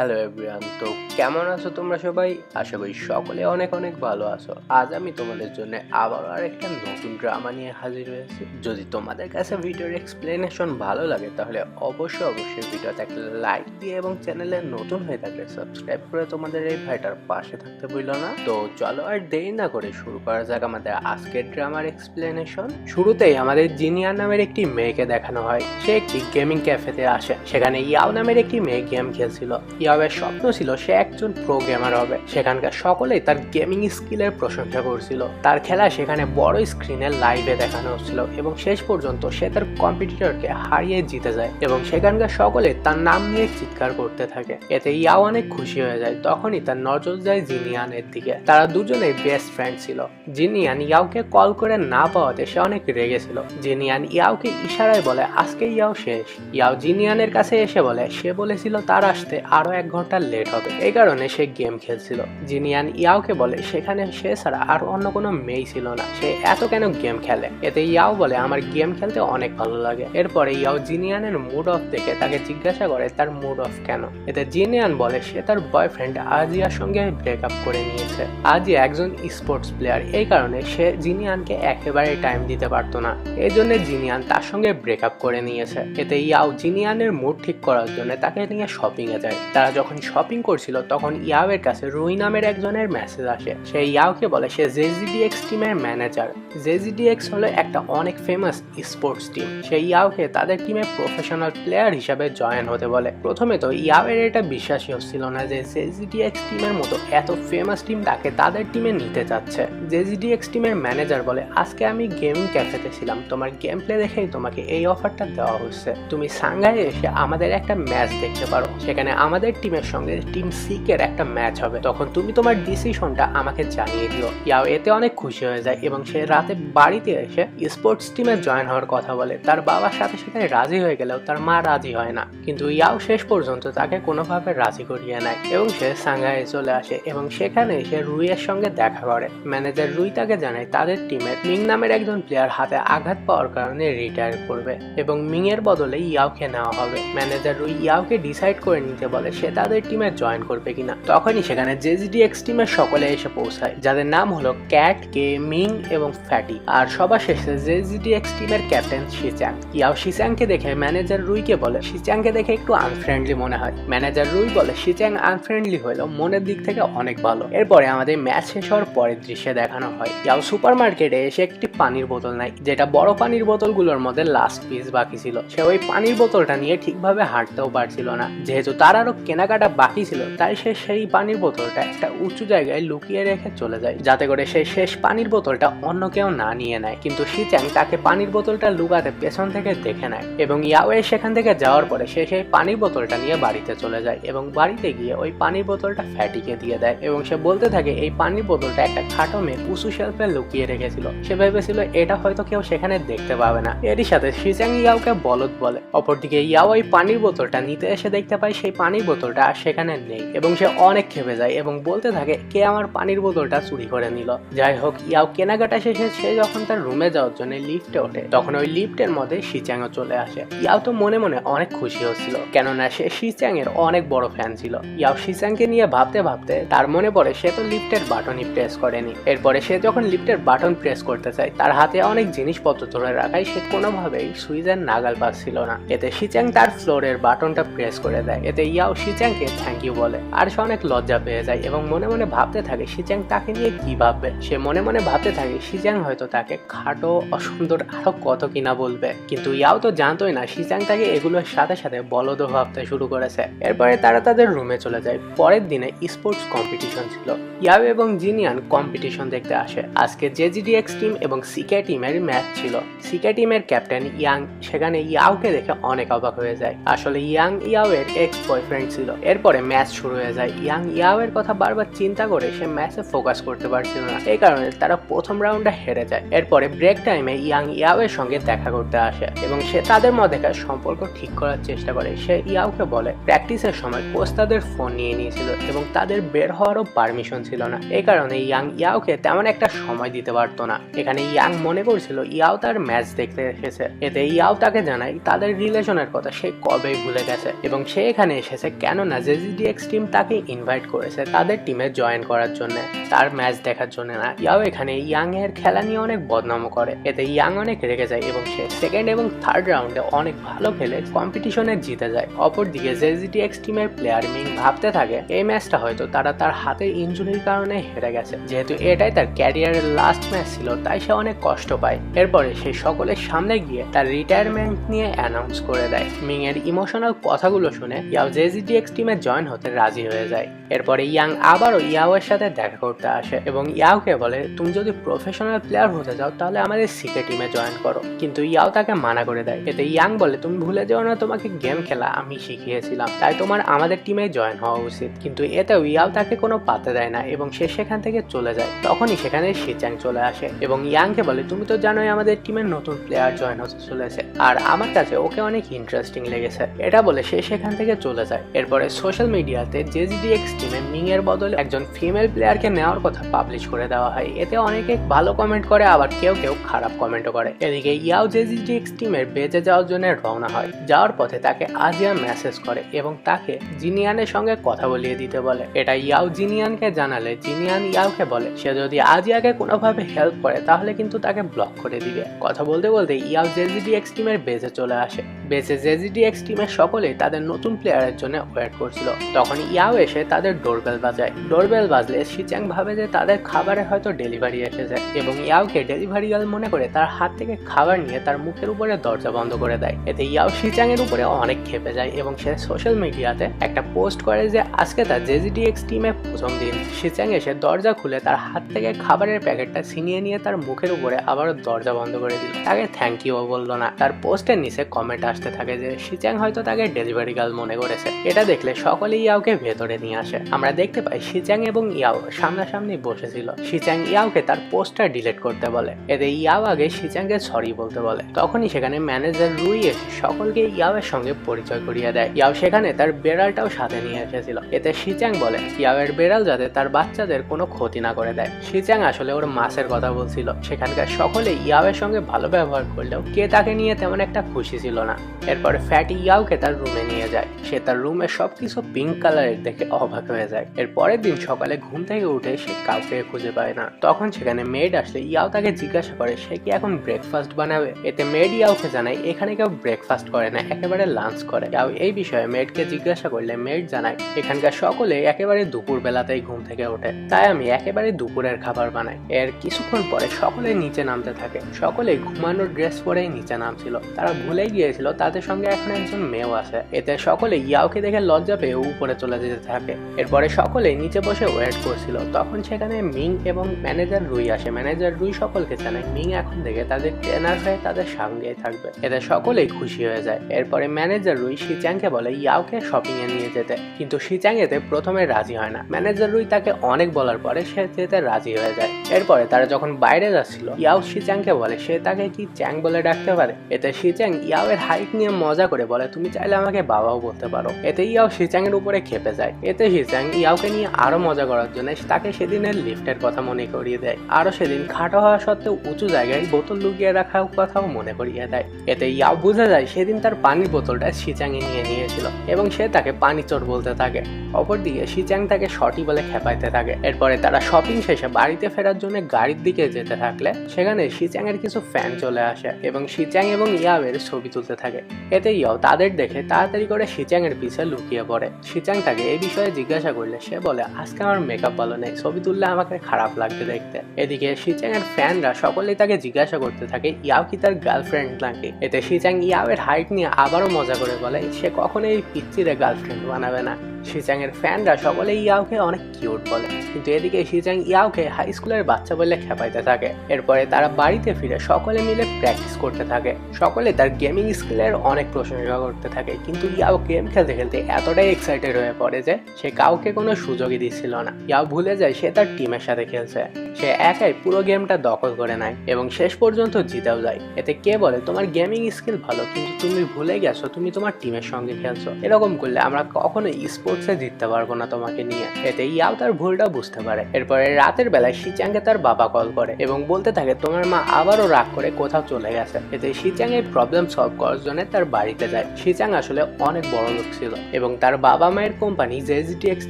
Hello everyone, তো কেমন আছো তোমরা সবাই? আশা করি সকলে অনেক অনেক ভালো আছো। আজ আমি তোমাদের জন্য আবারও আরেকটা নতুন ড্রামা নিয়ে হাজির হয়েছি। যদি তোমাদের কাছে ভিডিওর এক্সপ্লেনেশন ভালো লাগে তাহলে অবশ্যই ভিডিওতে একটা লাইক দিয়ে এবং চ্যানেলে নতুন হয়ে থাকলে সাবস্ক্রাইব করে তোমাদের এই ভাইটার পাশে থাকতে ভুলো না। তো চলো আর দেরি না করে শুরু করা যাক আমাদের আজকের ড্রামার এক্সপ্লেনেশন। শুরুতেই আমাদের জিনিয়া নামের একটি মেয়েকে দেখানো হয়। সে একটি গেমিং ক্যাফেতে আসে। সেখানে ইয়াও নামের একটি মেয়ে গেম খেলছিল। ইয়াওয়ের স্বপ্ন ছিল সে একজন প্রো গেমার হবে। সেখানকার সকলেই তার গেমিং স্কিলের প্রশংসা করছিল। তার খেলা সেখানে বড় স্ক্রিনে লাইভে দেখানো হচ্ছিল এবং শেষ পর্যন্ত সে তার কম্পিটিটরকে হারিয়ে জিতে যায় এবং সেখানকার সকলে তার নাম নিয়ে চিৎকার করতে থাকে। এতে ইয়াও অনেক খুশি হয়ে যায়। তখনই তার নজর যায় জিনিয়ানের দিকে। তারা দুজনেই বেস্ট ফ্রেন্ড ছিল। জিনিয়ান ইয়াওকে কল করে না পাওয়াতে সে অনেক রেগেছিল। জিনিয়ান ইয়াওকে ইশারায় বলে আজকে ইয়াও শেষ। ইয়াও জিনিয়ানের কাছে এসে বলে সে বলেছিল তার আসতে আরো 1 ঘন্টা লেট হবে, এই কারণে সে গেম খেলছিল। জিনিয়ান ইয়াওকে বলে সেখানে সে ছাড়া আর অন্য কোনো মেয়ে ছিল না, সে এত কেন গেম খেলে। এতে ইয়াও বলে আমার গেম খেলতে অনেক ভালো লাগে। এরপরে ইয়াও জিনিয়ানের মুড অফ দেখে তাকে জিজ্ঞাসা করে তার মুড অফ কেন। এতে জিনিয়ান বলে সে তার বয়ফ্রেন্ড আজিয়ার সঙ্গে ব্রেকআপ করে নিয়েছে। আজিয়া একজন স্পোর্টস প্লেয়ার, এই কারণে সে জিনিয়ানকে একেবারে টাইম দিতে পারতো না, এই জন্য জিনিয়ান তার সঙ্গে ব্রেকআপ করে নিয়েছে। এতে ইয়াও জিনিয়ানের মুড ঠিক করার জন্য তাকে নিয়ে শপিং এ যায়। তারা যখন শপিং করছিল তখন ইয়াওয়ের কাছে রুই নামের একজনের মেসেজ আসে। সে ইয়াওকে বলে সে জেজিডিএক্স টিমের ম্যানেজার। জেজিডিএক্স হলো একটা অনেক ফেমাস স্পোর্টস টিম। সে ইয়াওকে তাদের টিমে প্রফেশনাল প্লেয়ার হিসাবে জয়েন হতে বলে। প্রথমে তো ইয়াওয়ের এটা বিশ্বাসই হচ্ছিল না যে জেজিডিএক্স টিমের মতো এত ফেমাস টিম তাকে তাদের টিমে নিতে চাচ্ছে। জেজিডিএক্স টিমের ম্যানেজার বলে আজকে আমি গেমিং ক্যাফেতে ছিলাম, তোমার গেম প্লে দেখেই তোমাকে এই অফারটা দেওয়া হচ্ছে। তুমি সাংহাইয়ে এসে আমাদের একটা ম্যাচ দেখতে পারো, সেখানে আমাদের টিমের সঙ্গে টিম সিকের একটা ম্যাচ হবে, তখন তুমি তোমার ডিসিশনটা আমাকে জানিয়ে দিও। ইয়াও এতে অনেক খুশি হয়ে যায় এবং সে রাতে বাড়িতে এসে স্পোর্টস টিমে জয়েন হওয়ার কথা বলে। তার বাবার সাথে সাথে রাজি হয়ে গেলেও তার মা রাজি হয় না, কিন্তু ইয়াও শেষ পর্যন্ত তাকে কোনোভাবে রাজি করিয়ে নেয় এবং সে সাংহাইয়ে চলে আসে এবং সেখানে এসে রুইয়ের সঙ্গে দেখা করে। ম্যানেজার রুই তাকে জানায় তাদের টিমের মিং নামের একজন প্লেয়ার হাতে আঘাত পাওয়ার কারণে রিটায়ার করবে এবং মিং এর বদলে ইয়াওকে নেওয়া হবে। ম্যানেজার রুই ইয়াওকে ডিসাইড করে নিতে বলে সে তাদের টিমে জয়েন করবে কিনা। তখনই সেখানে জেজিডিএক্স টিমের সকলে এসে পৌঁছায়, যাদের নাম হলো ক্যাট, কে, মিং এবং ফ্যাটি। আর সবার শেষে জেজিডিএক্স টিমের ক্যাপ্টেন শিচাং। ইয়াও শিচাংকে দেখে ম্যানেজার রুইকে বলে শিচাংকে দেখে একটু আনফ্রেন্ডলি মনে হয়। ম্যানেজার রুই বলে শিচাং আনফ্রেন্ডলি হলেও মনের দিক থেকে অনেক ভালো। এরপরে আমাদের ম্যাচ শেষ হওয়ার পরের দৃশ্যে দেখানো হয় ইয়াও সুপার মার্কেটে এসে একটি পানির বোতল নেয়, যেটা বড় পানির বোতলগুলোর মধ্যে লাস্ট পিস বাকি ছিল। সে ওই পানির বোতলটা নিয়ে ঠিকভাবে হাঁটতেও পারছিল না। যেহেতু তার আরো কেনাকাটা বাকি ছিল তাই সে সেই পানির বোতলটা একটা উঁচু জায়গায় লুকিয়ে রেখে চলে যায়, যাতে করে সে শেষ পানির বোতলটা অন্য কেউ না নিয়ে নেয়। কিন্তু শিচাং তাকে পানির বোতলটা লুকাতে পেছন থেকে দেখে নেয় এবং ইয়াওয়ে সেখান থেকে যাওয়ার পরে সে সেই পানির বোতলটা নিয়ে বাড়িতে চলে যায় এবং বাড়িতে গিয়ে ওই পানির বোতলটা ফ্যাটিকে দিয়ে দেয় এবং সে বলতে থাকে এই পানির বোতলটা একটা খাটো মেয়ে উঁচু শেলফে লুকিয়ে রেখেছিল, সে ভেবেছিল এটা হয়তো কেউ সেখানে দেখতে পাবে না। এরই সাথে শিচাং ইয়াওকে বলদ বলে। অপরদিকে ইয়াও ওই পানির বোতলটা নিতে এসে দেখতে পায় সেই পানির বোতলটা আর সেখানে নেই এবং সে অনেক ক্ষেপে যায় এবং বলতে থাকে কে আমার পানির বোতলটা চুরি করে নিল। যাই হোক, ইয়াও কেনাকাটা শেষে সে যখন তার রুমে যাওয়ার জন্য লিফটে ওঠে তখন ওই লিফটের মধ্যে শিচাংও চলে আসে। ইয়াও তো মনে মনে অনেক খুশি হচ্ছিল, কেননা সে শিচাং এর অনেক বড় ফ্যান ছিল। ইয়াও শিচাংকে নিয়ে ভাবতে ভাবতে তার মনে পড়ে সে তো লিফটের বাটনই প্রেস করেনি। এরপরে সে যখন লিফটের বাটন প্রেস করতে চায় তার হাতে অনেক জিনিসপত্র ধরে রাখায় সে কোনোভাবেই সুইচের নাগাল পাচ্ছিল না। এতে শিচাং তার ফ্লোরের বাটনটা প্রেস করে দেয়। এতে ইয়াও শিচাংকে থ্যাংক ইউ বলে আর সে অনেক লজ্জা পেয়ে যায় এবং মনে মনে ভাবতে থাকে শিচাং তাকে নিয়ে কি ভাববে। সে মনে মনে ভাবতে থাকে শিচাং হয়তো তাকে খাটো, অসুন্দর আরো কত কিনা বলবে, কিন্তু ইয়াও তো জানতোই না শিচাং তাকে এগুলোর সাথে সাথে বলদও ভাবতে শুরু করেছে। এরপরে তারা তাদের রুমে চলে যায়। পরের দিনে স্পোর্টস কম্পিটিশন ছিল। ইয়াও এবং জিনিয়ান কম্পিটিশন দেখতে আসে। আজকে জেজিডিএক্স টিম এবং সিকে টিমের ম্যাচ ছিল। সিকে টিমের ক্যাপ্টেন ইয়াং সেখানে ইয়াওকে দেখে অনেক অবাক হয়ে যায়। আসলে ইয়াং ইয়াওয়ের এক্স বয়ফ্রেন্ড ছিল। এরপরে ম্যাচ শুরু হয়ে যায়। ইয়াং ইয়াওয়ের কথা বারবার চিন্তা করে সে ম্যাচে ফোকাস করতে পারছিল না, এই কারণে তারা প্রথম রাউন্ডে হেরে যায়। এরপরে ব্রেক টাইমে ইয়াং ইয়াওয়ের সঙ্গে দেখা করতে আসে এবং সে তাদের মধ্যেকার সম্পর্ক ঠিক করার চেষ্টা করে। সে ইয়াওকে বলে প্র্যাকটিসের সময় কোচ তাদের ফোন নিয়ে নিয়েছিল এবং তাদের বের হওয়ারও পারমিশন ছিল না, এই কারণে ইয়াং ইয়াওকে তেমন একটা সময় দিতে পারতো না। এখানে ইয়াং মনে করছিল ইয়াও তার ম্যাচ দেখতে এসেছে। এতে ইয়াও তাকে জানায় তাদের রিলেশনের কথা সে কবেই ভুলে গেছে এবং সে এখানে এসেছে কেননা জেজিডিএক্স টিম তাকে ইনভাইট করেছে তাদের টিমে জয়েন করার জন্য, তার ম্যাচ দেখার জন্য না। ইয়াও এখানে ইয়াং এর খেলা নিয়ে অনেক বদনাম করে, এতে ইয়াং অনেক রেগে যায় এবং সে সেকেন্ড এবং থার্ড রাউন্ডে অনেক ভালো খেলে কম্পিটিশনে জিতে যায়। অপরদিকে জেজিডিএক্স টিমের প্লেয়ার মিং ভাবতে থাকে এই ম্যাচটা হয়তো তার হাতের ইনজুরির কারণে হেরে গেছে, যেহেতু এটাই তার ক্যারিয়ারের লাস্ট ম্যাচ ছিল তাই সে অনেক কষ্ট পায়। এরপরে সে সকলের সামনে গিয়ে তার রিটায়ারমেন্ট নিয়ে অ্যানাউন্স করে দেয়। মিং এর ইমোশনাল কথাগুলো শুনে ইয়াও জেজিডিএক্স টিমে জয়েন হতে রাজি হয়ে যায়। এরপরে ইয়াং আবারও ইয়াওয়ের সাথে দেখা করতে আসে এবং ইয়াওকে বলে তুমি যদি প্রফেশনাল প্লেয়ার হতে চাও তাহলে আমাদের সিকে টিমে জয়েন করো, কিন্তু ইয়াও তাকে মানা করে দেয়। এতে ইয়াং বলে তুমি ভুলে যাও না তোমাকে গেম খেলা আমি শিখিয়েছিলাম, তাই তোমার আমাদের টিমে জয়েন হওয়া উচিত। কিন্তু এতেও ইয়াও তাকে কোনো পাত্তা দেয় না এবং সে সেখান থেকে চলে যায়। তখনই সেখানে শিচাং চলে আসে এবং ইয়াংকে বলে তুমি তো জানোই আমাদের টিমের নতুন প্লেয়ার জয়েন হতে চলেছে আর আমার কাছে ওকে অনেক ইন্টারেস্টিং লেগেছে, এটা বলে সে সেখান থেকে চলে যায়। এরপরে সোশ্যাল মিডিয়াতে জেজিডিএক্স টিমে মিং এর বদলে একজন ফিমেল প্লেয়ারকে নেওয়ার কথা পাবলিশ করে দেওয়া হয়। এতে অনেকে ভালো কমেন্ট করে আবার কেউ কেউ খারাপ কমেন্টও করে। এদিকে ইয়াও জেজিডিএক্স টিমের বেঁচে যাওয়ার জন্য রওনা হয়। যাওয়ার পথে তাকে আজিয়া মেসেজ করে এবং তাকে জিনিয়ানের সঙ্গে কথা বলিয়ে দিতে বলে। এটা ইয়াও জিনিয়ানকে জানালে জিনিয়ান ইয়াওকে বলে সে যদি আজিয়াকে কোনোভাবে হেল্প করে তাহলে কিন্তু তাকে ব্লক করে দিবে। কথা বলতে বলতে ইয়াও জেজিডিএক্স টিমের বেজে চলে আসে। বেজে জেজিডিএক্স টিমের সকলেই তাদের নতুন প্লেয়ারের জন্য ওয়েট করছিল। তখন ইয়াও এসে তাদের ডোরবেল বাজায়। ডোরবেল বাজলে শিচাং ভাবে যে তাদের খাবারে হয়তো ডেলিভারি এসেছে এবং ইয়াওকে ডেলিভারি গার্ল মনে করে তার হাত থেকে খাবার নিয়ে তার মুখের উপরে দরজা বন্ধ করে দেয়। এতে ইয়াও শিচাং এর উপরে অনেক ক্ষেপে যায় এবং সে সোশ্যাল মিডিয়াতে একটা পোস্ট করে যে আজকে তার জেজিডিএক্স টিমে প্রথম দিন। শিচাং এসে দরজা খুলে তার হাত থেকে খাবারের প্যাকেটটা ছিনিয়ে নিয়ে তার মুখের উপরে আবারও দরজা বন্ধ করে দিল। তাকে থ্যাংক ইউ বললো না। তার পোস্টের নিচে কমেন্ট আসতে থাকে যে শিচাং হয়তো তাকে ডেলিভারি গার্ল মনে করেছে। এটা দেখলে সকলেই ইয়াওকে ভেতরে নিয়ে আসে। আমরা দেখতে পাই শিচাং এবং ইয়াও সামনাসামনি বসেছিল। শিচাং ইয়াওকে তার পোস্টার ডিলিট করতে বলে। এতে ইয়াও আগে শিচাংকে সরি বলতে বলে। তখনই সেখানে ম্যানেজার রুই এসে সকলকে ইয়াওয়ের সঙ্গে পরিচয় করিয়ে দেয়। ইয়াও সেখানে তার বেড়ালটাও সাথে নিয়ে এসেছিল। এতে শিচাং বলে ইয়াওয়ের বেড়াল যাতে তার বাচ্চাদের কোনো ক্ষতি না করে দেয়। শিচাং আসলে ওর মাসের কথা বলছিল। সেখানকার সকলে ইয়াওয়ের সঙ্গে ভালো ব্যবহার করলেও কে তাকে নিয়ে তেমন একটা খুশি ছিল না। এরপরে ফ্যাটি ইয়াওকে তার রুমে নিয়ে যায়। সে তার রুমে সবকিছু পিঙ্ক কালারের দেখে অবাক হয়ে যায়। এর পরের দিন সকালে ঘুম থেকে উঠে সে কাউকে খুঁজে পায় না। তখন সেখানে মেড আসলে ইয়াও তাকে জিজ্ঞাসা করে সে কি এখন ব্রেকফাস্ট বানাবে। এতে মেড ইয়াওকে জানায় এখানে কেউ ব্রেকফাস্ট করে না, একেবারে লাঞ্চ করে। ইয়াও এই বিষয়ে মেডকে জিজ্ঞাসা করলে মেড জানায় এখানকার সকলে একেবারে দুপুর বেলাতেই ঘুম থেকে ওঠে, তাই আমি একেবারে দুপুরের খাবার বানাই। এর কিছুক্ষণ পরে সকলে নিচে নামতে থাকে। সকলেই ঘুমানোর ড্রেস পরেই নিচে নামছিল। তারা ভুলেই গিয়েছিল তাদের সঙ্গে এখন একজন মেয়েও আছে। এতে সকলে ইয়াওকে দেখে লজ্জা পেয়ে উপরে চলে যেতে থাকে। এরপরে সকলেই নিচে বসে ওয়েট করছিল। তখন সেখানে মিং এবং ম্যানেজার রুই আসে। ম্যানেজার রুই সকলকে জানায় মিং এখন থেকে তাদের ট্রেনার হয়ে তাদের সঙ্গেই থাকবে। এতে সকলেই খুশি হয়ে যায়। এরপরে ম্যানেজার রুই শিচাংকে বলে ইয়াওকে শপিং এ নিয়ে যেতে, কিন্তু শিচাং এতে প্রথমে রাজি হয় না। ম্যানেজার রুই তাকে অনেক বলার পরে সে যেতে রাজি হয়ে যায়। এরপরে তারা যখন বাইরে যাচ্ছিল ইয়াও শিচাংকে বলে সে তাকে কি চ্যাং বলে ডাকতে পারে। এতে শিচাং ইয়াওয়ের হাইট নিয়ে মজা করে বলে তুমি চাইলে আমাকে বাবাও বলতে পারো। এতে ইয়াও শিচাং এর উপরে খেপে যায়। এতে শিচাং ইয়াওকে নিয়ে আরো মজা করার জন্য তাকে সেদিনের লিফটের কথা মনে করিয়ে দেয়। আরো সেদিন খাটো হওয়া সত্ত্বেও উঁচু জায়গায় বোতল লুকিয়ে রাখার কথাও মনে করিয়ে দেয়। এতে ইয়াও বুঝে যায় সেদিন তার পানির বোতলটা শিচাং এ নিয়ে নিয়েছিল এবং সে তাকে পানি চোর বলতে থাকে। অপরদিকে শিচাং তাকে শর্টি বলে খেপাইতে থাকে। এরপরে তারা শপিং শেষে বাড়িতে ফেরার জন্য গাড়ির দিকে যেতে থাকলে সেখানে শিচাং এর কিছু ফ্যান চলে আসে এবং শিচাং এবং ইয়াওয়ের ছবি তুলতে থাকে। এতে ইয়াও তাদের দেখে তাড়াতাড়ি করে শিচাং এর পিছে লুকিয়ে পড়ে। শিচাং তাকে এই বিষয়ে জিজ্ঞাসা করলে সে বলে আজকে আমার মেকআপ ভালো নেই, ছবি তুললে আমাকে খারাপ লাগবে দেখতে। এদিকে শিচাং এর ফ্যানরা সকলেই তাকে জিজ্ঞাসা করতে থাকে ইয়াও কি তার গার্লফ্রেন্ড নাকি। এতে শিচাং ইয়াওয়ের হাইট নিয়ে আবারও মজা করে বলে সে কখনোই পিচ্চিরে গার্লফ্রেন্ড বানাবে না। শিচাং এর ফ্যানরা সকলেই ইয়াওকে অনেক কিউট বলে, কিন্তু এদিকে শিচাং ইয়াওকে হাই স্কুলের বাচ্চা বলে খেপাইতে থাকে। এরপরে তারা বাড়িতে ফিরে সকলে মিলে প্র্যাকটিস করতে থাকে। সকলে তার গেমিং স্কিলের অনেক প্রশংসা করতে থাকে, কিন্তু ইয়াও গেম খেলতে খেলতে এতটাই এক্সাইটেড হয়ে পড়ে যে সে কাউকে কোনো সুযোগই দিচ্ছিল না। ইয়াও ভুলে যায় সে তার টিমের সাথে খেলছে। সে একাই পুরো গেমটা দখল করে নেয় এবং শেষ পর্যন্ত জিতেও যায়। এতে কে বলে তোমার গেমিং স্কিল ভালো, কিন্তু তুমি ভুলে গেছো তুমি তোমার টিমের সঙ্গে খেলছো, এরকম করলে আমরা কখনোই স্পোর্টসে জিততে পারবো না তোমাকে নিয়ে। এতে ইয়াও তার ভুলটা বুঝতে পারে। এরপরে রাতের বেলায় শিচাংকে তার বাবা কল করে এবং বলতে থাকে তোমার মা আবারও রাগ করে কোথাও চলে গেছে। এতে শিচাং এই প্রবলেম সলভ করার জন্য তার বাড়িতে যায়। শিচাং আসলে অনেক বড় লোক ছিল এবং তার বাবা মায়ের কোম্পানি জেজিটিএক্স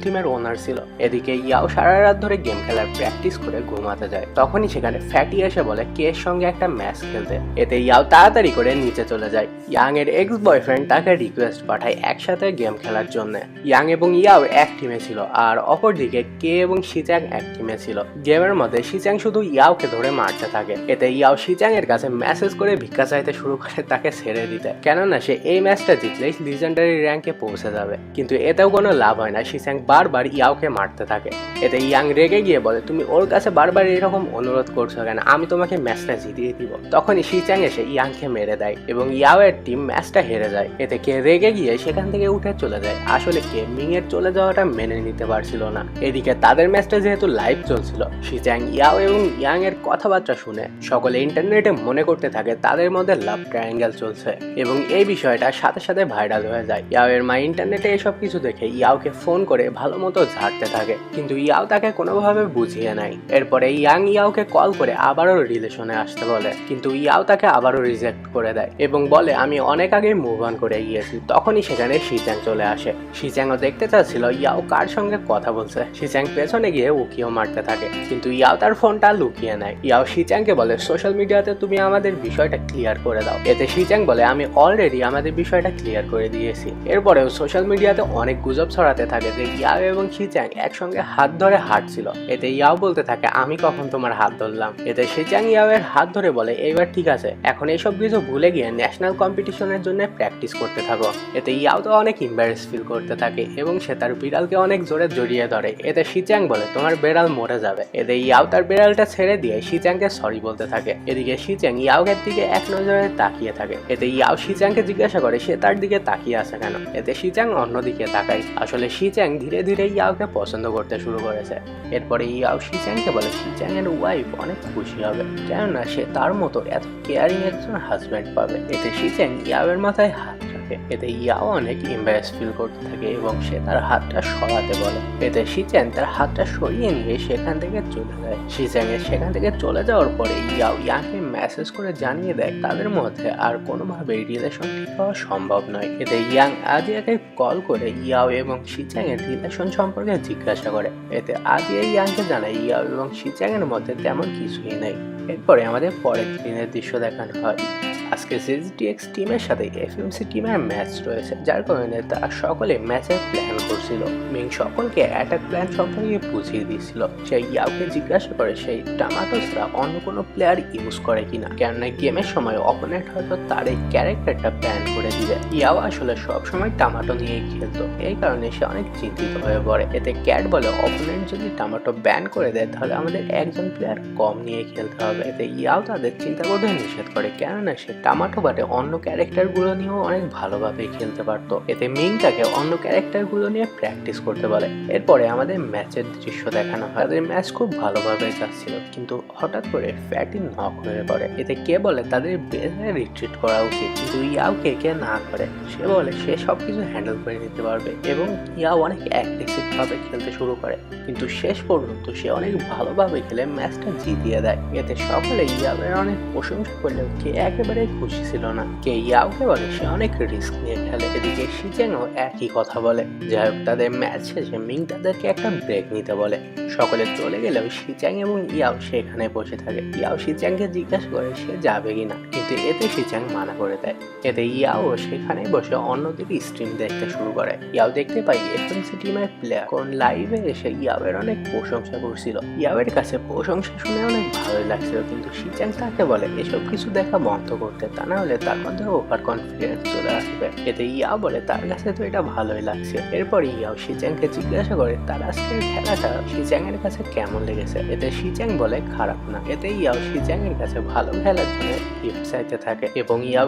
টিমের ওনার ছিল। এদিকে ইয়াও সারা রাত ধরে গেম খেলার প্র্যাকটিস করে ঘুমাতে যায়। তখনই সেখানে ফ্যাটি এসে বলে কের সঙ্গে একটা ম্যাচ খেলতে। এতে ইয়াও তাড়াতাড়ি করে নিচে চলে যায়। ইয়াং এর এক্স বয়ফ্রেন্ড তাকে রিকোয়েস্ট পাঠায় একসাথে গেম খেলার জন্য। ইয়াং এবং ইয়াও এক টিমে ছিল আর অপরদিকে কে এবং শিচাং এক টিমে ছিল। গেমের মধ্যে শিচাং শুধু ইয়াওকে ধরে মারতে থাকে। এতে ইয়াও শিচাং এর কাছে মেসেজ করে ভিক্ষা চাইতে শুরু করে তাকে ছেড়ে দিতে, কেননা সে এই ম্যাচটা জিতলেই লিজেন্ডারি র্যাঙ্কে পৌঁছে যাবে। কিন্তু এতেও কোনো লাভ হয় না, শিচাং বারবার ইয়াওকে মারতে থাকে। এতে ইয়াং রেগে গিয়ে বলে তুমি ওর কাছে বারবার এরকম অনুরোধ করছো কেন, আমি তোমাকে ম্যাচটা জিতিয়ে দিব। তখনই শিচাং এসে ইয়াংকে মেরে দেয় এবং ইয়াও এর টিম ম্যাচটা হেরে যায়। এতে কে রেগে গিয়ে সেখান থেকে উঠে চলে যায়। আসলে কে মিং এর চলে যাওয়াটা মেনে নিতে পারছিল না। এদিকে তাদের ম্যাচটা যেহেতু লাইভ চলছিল, শিচাং ইয়াও এবং ইয়াং এর কথাবার্তা শুনে সকলে ইন্টারনেটে মনে করতে থাকে তাদের মধ্যে লাভ ট্রায়াঙ্গেল চলছে এবং এই বিষয়টা সাথে সাথে ভাইরাল হয়ে যায়। ইয়াও এর মা ইন্টারনেটে এসব কিছু দেখে ইয়াওকে ফোন করে ভালো মতো ঝাড়তে থাকে, কিন্তু ইয়াও তাকে কোনোভাবে বুঝিয়ে নেয়। এরপরে ইয়াং ইয়াওকে কল করে আবারও রিলেশনে আসতে বলে, কিন্তু ইয়াও তাকে আবারও রিজেক্ট করে দেয় এবং বলে আমি অনেক আগে মুভ অন করে গিয়েছি। তখনই সেখানে শিচাং চলে আসে। শিচাংও দেখতে চাচ্ছিল ইয়াও কার সঙ্গে কথা বলছে। শিচাং পেছনে গিয়ে উকিও মারতে থাকে, কিন্তু ইয়াও তার ফোনটা লুকিয়ে নেয়। ইয়াও শিচাংকে বলে সোশ্যাল মিডিয়াতে তুমি আমাদের বিষয়টা ক্লিয়ার করে দাও। এতে শিচাং বলে আমি অলরেডি আমাদের বিষয়টা ক্লিয়ার করে দিয়েছি। এরপরেও সোশ্যাল মিডিয়াতে অনেক গুজব ছড়াতে থাকে যে ইয়াও এবং শিচাং একসঙ্গে হাত ধরে হাঁটছিল। এতে ইয়াও বলতে থাকে আমি কখন তোমার হাত ধরলাম। এতে শিচাং ইয়াও এর হাত ধরে বলে এইবার ঠিক আছে, এখন এইসব কিছু ভুলে গিয়ে ন্যাশনাল কম্পিটিশনের জন্য প্র্যাকটিস করতে থাকো। এতে ইয়াও তো অনেক ইম্বারেস ফিল করতে থাকে এবং সে তার বিড়ালকে অনেক জোরে জড়িয়ে ধরে। এতে শিচাং বলে তোমার বিড়াল মরে যাবে। এতে ইয়াও তার বিড়ালটা ছেড়ে দিয়ে শিচাংকে সরি বলতে থাকে। এদিকে শিচাং ইয়াওকের দিকে এক নজরে তাকিয়ে থাকে। এতে ইয়াও শিচাংকে জিজ্ঞাসা করে সে তার দিকে তাকিয়ে আছে কেন। এতে শিচাং অন্যদিকে তাকায়। আসলে শিচাং ধীরে ধীরে ইয়াওকে পছন্দ করতে শুরু করেছে। এরপরে ইয়াও শিচাংকে বলে শিচাং এর ওয়াইফ অনেক খুশি হবে, কেননা সে তার মতো এত কেয়ারিং একজন হাজব্যান্ড পাবে। এতে শিচাং ইয়াওয়ের মাথায় হাত রাখে। এতে ইয়াও অনেক ইম্বারেস ফিল করতে থাকে এবং সে তার হাতটা সরাতে বলে। এতে শিচাং তার হাতটা সরিয়ে নিয়ে সেখান থেকে চলে যায়। শিচাং এর সেখান থেকে চলে যাওয়ার পরে ইয়াও ইয়াংকে মেসেজ করে জানিয়ে দেয় তাদের মধ্যে আর কোনোভাবেই রিলেশন ঠিক হওয়া সম্ভব নয়। এতে ইয়াং আজিয়াকে কল করে ইয়াও এবং শিচাং এর রিলেশন সম্পর্কে জিজ্ঞাসা করে। এতে আজিয়া ইয়াংকে জানায় ইয়াও এবং শিচাং এর মধ্যে তেমন কিছুই নেই। এরপরে আমাদের পরের দিনের দৃশ্য দেখানো হয়। আজকে জেজিটিএক্স টিমের সাথে এফএমসি টিমের ম্যাচ রয়েছে, যার কারণে তারা সকলে ম্যাচের প্ল্যান করছিল। মিং সকলকে অ্যাটাক প্ল্যান সম্পর্কে বুঝিয়ে দিয়েছিল। সে ইয়াওকে জিজ্ঞাসা করে সেই টমেটো ছাড়া অন্য কোনো প্লেয়ার ইউজ করে কিনা, কেননা গেমের সময় অপোনেন্ট হয়তো তার এই ক্যারেক্টারটা প্ল্যান করে দিবে। ইয়াও আসলে সবসময় টমেটো নিয়েই খেলতো, এই কারণে সে অনেক চিন্তিত হয়ে পড়ে। এতে ক্যাট বলে অপোনেন্ট যদি টমেটো ব্যান করে দেয় তাহলে আমাদের একজন প্লেয়ার কম নিয়ে খেলতে হবে। এতে ইয়াও তাদের চিন্তা করতে নিষেধ করে, কেননা সে টমেটো বাটে অন্য ক্যারেক্টারগুলো নিয়েও অনেক ভালোভাবে খেলতে পারতো। এতে মিং তাকে অন্য ক্যারেক্টারগুলো নিয়ে প্র্যাকটিস করতে বলে। এরপরে আমাদের ম্যাচের দৃশ্য দেখানো হয়। তাদের ম্যাচ খুব ভালোভাবে যাচ্ছিল, কিন্তু হঠাৎ করে ফ্যাটি নক হয়ে পড়ে। এতে কে বলে তাদের বেসে রিট্রিট করা উচিত, কিন্তু ইয়াও কে না করে। সে বলে সে সবকিছু হ্যান্ডেল করে নিতে পারবে এবং ইয়াও অনেক অ্যাগ্রেসিভ ভাবে খেলতে শুরু করে, কিন্তু শেষ পর্যন্ত সে অনেক ভালোভাবে খেলে ম্যাচটা জিতিয়ে দেয়। এতে সকলে ইয়াওয়ের অনেক প্রশংসা করলেও কে একেবারে খুশি ছিল না। কে ইয়াওকে বলে সে অনেক রিস্ক নিয়ে খেলে। এদিকে শিচাংও একই কথা বলে। যাই হোক, তাদের ম্যাচ শেষে মিং তাদেরকে একটা ব্রেক নিতে বলে। সকলে চলে গেলেও শিচাং এবং ইয়াও সেখানে বসে থাকে। ইয়াও শিচাংকে জিজ্ঞাসা করে সে যাবে কিনা, কিন্তু এতে শিচাং মানা করে দেয়। এতে ইয়াও সেখানে বসে অন্যদিকে স্ট্রিম দেখতে শুরু করে। ইয়াও দেখতে পাই এফএমসি টিমের প্লেয়ার কোন লাইভে এসে ইয়াওয়ের অনেক প্রশংসা করছিল। ইয়াওয়ের কাছে প্রশংসা শুনে অনেক ভালোই লাগছিল, কিন্তু শিচাং তাকে বলে এসব কিছু দেখা বন্ধ করতে, তা না হলে তার মধ্যে ওভার কনফিডেন্স চলে আসবে। এতে ইয়াও বলে তার কাছে তো এটা ভালোই লাগছে। এরপর ইয়াও শিচাংকে জিজ্ঞাসা করে তার আজকের খেলাটা শিচাং এর কাছে কেমন লেগেছে। এতে শিচাং বলে খারাপ না। এতে ইয়াও শিচাং এর কাছে ভালো খেলার জন্য গিফট চাইতে থাকে এবং ইয়াও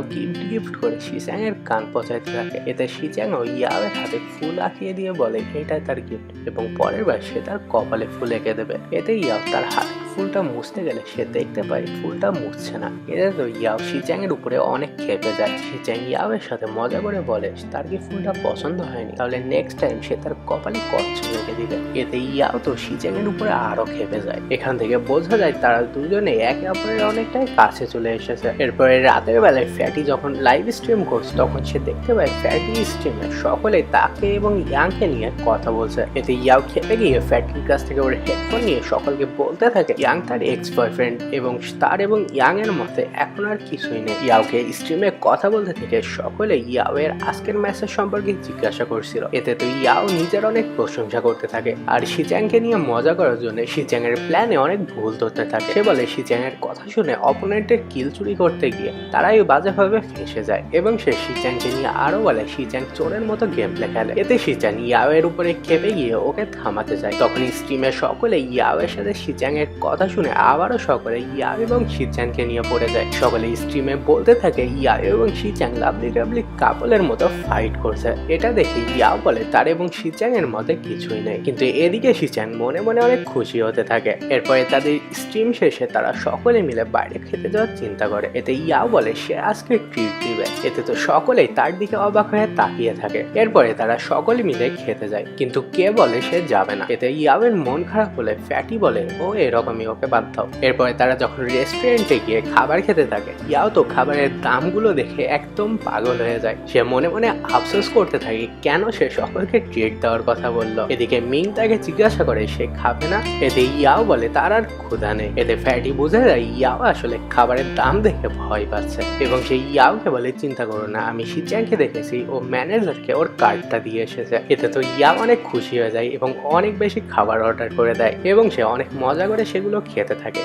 গিফট করে শিচাং এর কান পচাইতে থাকে। এতে শিচাং ও ইয়াওয়ের হাতে ফুল আঁকিয়ে দিয়ে বলে এটাই তার গিফট এবং পরের বার সে তার কপালে ফুল এঁকে দেবে। এতে ইয়াও তার হাত ফুলটা মুছতে গেলে সে দেখতে পায় ফুলটা মুছছে না। এতে তো ইয়াও শিচ্যাং এর উপরে অনেক ক্ষেপে যায়। শিচ্যাং ইয়াও এর সাথে মজা করে বলে তার কি ফুলটা পছন্দ হয়নি, তাহলে নেক্সট টাইম সে তার কপালে কচ্ছপ রেখে দিবে। এতে ইয়াও তো শিচ্যাং এর উপরে আরো ক্ষেপে যায়। এখান থেকে বোঝা যায় তারা দুজনে একে অপরের অনেকটাই কাছে চলে এসেছে। এরপরে রাতের বেলায় ফ্যাটি যখন লাইভ স্ট্রিম করছে তখন সে দেখতে পায় ফ্যাটি স্ট্রিমে সকলে তাকে এবং ইয়াংকে নিয়ে কথা বলছে। এতে ইয়াও খেপে গিয়ে ফ্যাটির কাছ থেকে ওর হেডফোন নিয়ে সকলকে বলতে থাকে ইয়াং তার এক্স বয়ফ্রেন্ড এবং তার এবং ইয়াং এর মধ্যে এখন আর কিছুই নেই। ইয়াওকে স্ট্রিমে কথা বলতে থেকে সকলে ইয়াও এর আজকের ম্যাচের সম্পর্কে জিজ্ঞাসা করছিল। এতে তো ইয়াও নিজের অনেক প্রশংসা করতে থাকে আর শিচ্যাংকে নিয়ে মজা করার জন্য শিচ্যাং এর প্ল্যানে অনেক ভুল ধরতে থাকে। সে বলে শিচ্যাং এর কথা শুনে অপোনেন্টের কিল চুরি করতে গিয়ে তারাই বাজেভাবে ফেসে যায় এবং সে শিচ্যাংকে নিয়ে আরো বলে শিচ্যাং চোরের মতো গেম প্লে খেলে। এতে শিচ্যাং ইয়াও এর উপরে খেপে গিয়ে ওকে থামাতে যায়। তখন স্ট্রিমে সকলে ইয়াও এর সাথে শিচ্যাং এর কথা শুনে আবারও সকলে ইয়াও এবং শিচ্যাংকে নিয়ে পড়ে যায়। সকলে স্ট্রিমে বলতে থাকে ইয়াও এবং শিচ্যাং লাভলি লাভলি কাপলের মতো ফাইট করছে। এটা দেখে ইয়াও বলে তার এবং শিচ্যাং এর মধ্যে কিছুই নেই, কিন্তু এদিকে শিচ্যাং মনে মনে অনেক খুশি হতে থাকে। এরপরে তাদের স্ট্রিম শেষে তারা সকলে মিলে বাইরে খেতে যাওয়ার চিন্তা করে। এতে ইয়াও বলে সে আজকে ট্রিট দিবে। এতে তো সকলেই তার দিকে অবাক হয়ে তাকিয়ে থাকে। এরপরে তারা সকলে মিলে খেতে যায়, কিন্তু কে বলে সে যাবে না। এতে ইয়াওয়ের মন খারাপ হলে ফ্যাটি বলে ও এরকমই, ওকে বাদ দাও। এরপরে তারা যখন রেস্টুরেন্টে গিয়ে খাবার খেতে থাকে ইয়াও তো খাবারের দামগুলো দেখে একদম পাগল হয়ে যায়। সে মনে মনে আফসোস করতে থাকে কেন সে সকলকে ট্রিট দেওয়ার কথা বলল। এদিকে মিং তাকে জিজ্ঞাসা করে সে খাবে না। এতে ইয়াও বলে তার আর ক্ষুধা নেই। এতে ফ্যাটি বুঝে যায় ইয়াও আসলে খাবারের দাম দেখে ভয় পাচ্ছে এবং সে ইয়াওকে বলে চিন্তা করো না, আমি শিচ্যাংকে দেখেছি ও ম্যানেজারকে ওর কার্ডটা দিয়ে এসেছে। এতে তো ইয়াও অনেক খুশি হয়ে যায় এবং অনেক বেশি খাবার অর্ডার করে দেয় এবং সে অনেক মজা করে সেগুলো খেতে থাকে।